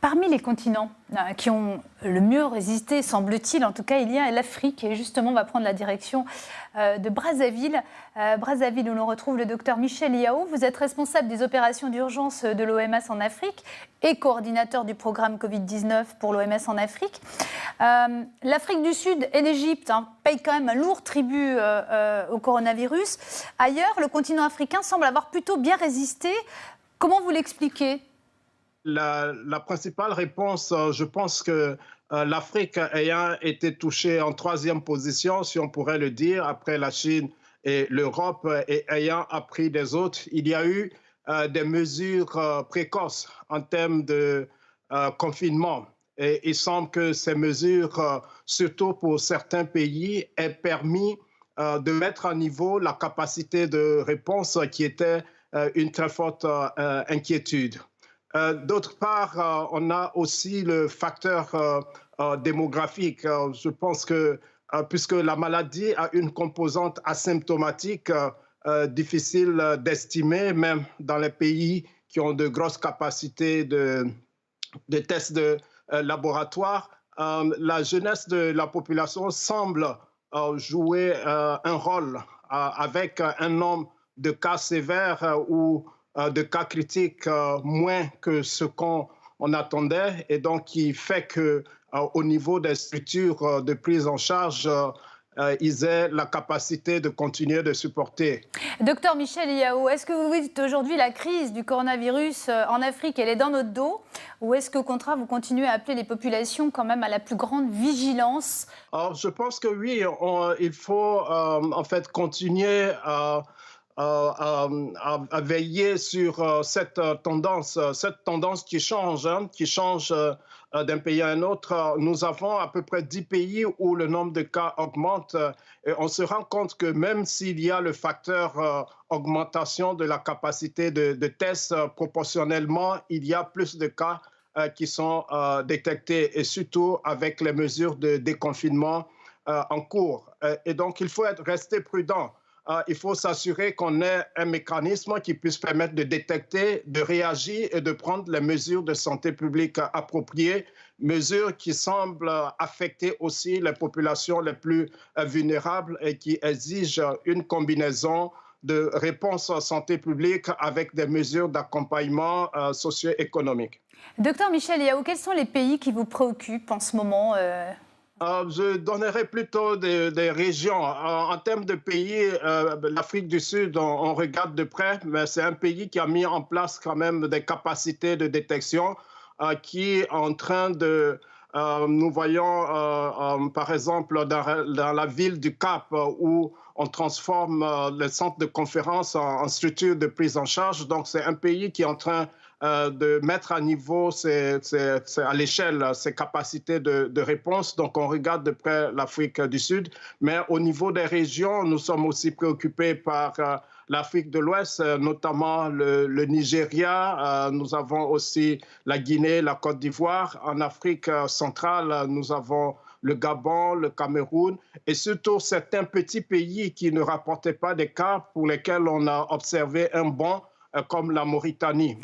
Parmi les continents qui ont le mieux résisté, semble-t-il, en tout cas, il y a l'Afrique. Et justement, on va prendre la direction de Brazzaville. Brazzaville, où l'on retrouve le docteur Michel Yao. Vous êtes responsable des opérations d'urgence de l'OMS en Afrique et coordinateur du programme Covid-19 pour l'OMS en Afrique. L'Afrique du Sud et l'Égypte payent quand même un lourd tribut au coronavirus. Ailleurs, le continent africain semble avoir plutôt bien résisté. Comment vous l'expliquez ? La principale réponse, je pense que l'Afrique ayant été touchée en troisième position, si on pourrait le dire, après la Chine et l'Europe, et ayant appris des autres, il y a eu des mesures précoces en termes de confinement. Et il semble que ces mesures, surtout pour certains pays, aient permis de mettre à niveau la capacité de réponse qui était une très forte inquiétude. D'autre part, on a aussi le facteur démographique. Je pense que puisque la maladie a une composante asymptomatique difficile d'estimer, même dans les pays qui ont de grosses capacités de tests de laboratoire, la jeunesse de la population semble jouer un rôle avec un nombre de cas sévères ou de cas critiques moins que ce qu'on attendait, et donc qui fait qu'au niveau des structures de prise en charge, ils aient la capacité de continuer de supporter. Docteur Michel Yao, est-ce que vous dites aujourd'hui la crise du coronavirus en Afrique, elle est dans notre dos, ou est-ce qu'au contraire vous continuez à appeler les populations quand même à la plus grande vigilance? Alors, je pense que oui, il faut en fait continuer à veiller sur cette tendance qui change, d'un pays à un autre. Nous avons à peu près 10 pays où le nombre de cas augmente. Et on se rend compte que même s'il y a le facteur augmentation de la capacité de tests, proportionnellement, il y a plus de cas qui sont détectés, et surtout avec les mesures de déconfinement en cours. Et donc, il faut rester prudent. Il faut s'assurer qu'on ait un mécanisme qui puisse permettre de détecter, de réagir et de prendre les mesures de santé publique appropriées, mesures qui semblent affecter aussi les populations les plus vulnérables et qui exigent une combinaison de réponses santé publique avec des mesures d'accompagnement socio-économique. Docteur Michel Yao, quels sont les pays qui vous préoccupent en ce moment Je donnerais plutôt des régions. En termes de pays, l'Afrique du Sud, on regarde de près, mais c'est un pays qui a mis en place quand même des capacités de détection qui est en train de... nous voyons, par exemple, dans la ville du Cap, où on transforme les centres de conférence en structures de prise en charge. Donc, c'est un pays qui est en train de mettre à niveau à l'échelle ses capacités de réponse. Donc, on regarde de près l'Afrique du Sud. Mais au niveau des régions, nous sommes aussi préoccupés par l'Afrique de l'Ouest, notamment le Nigeria. Nous avons aussi la Guinée, la Côte d'Ivoire. En Afrique centrale, nous avons le Gabon, le Cameroun, et surtout certains petits pays qui ne rapportaient pas des cas pour lesquels on a observé un bond, comme la Mauritanie.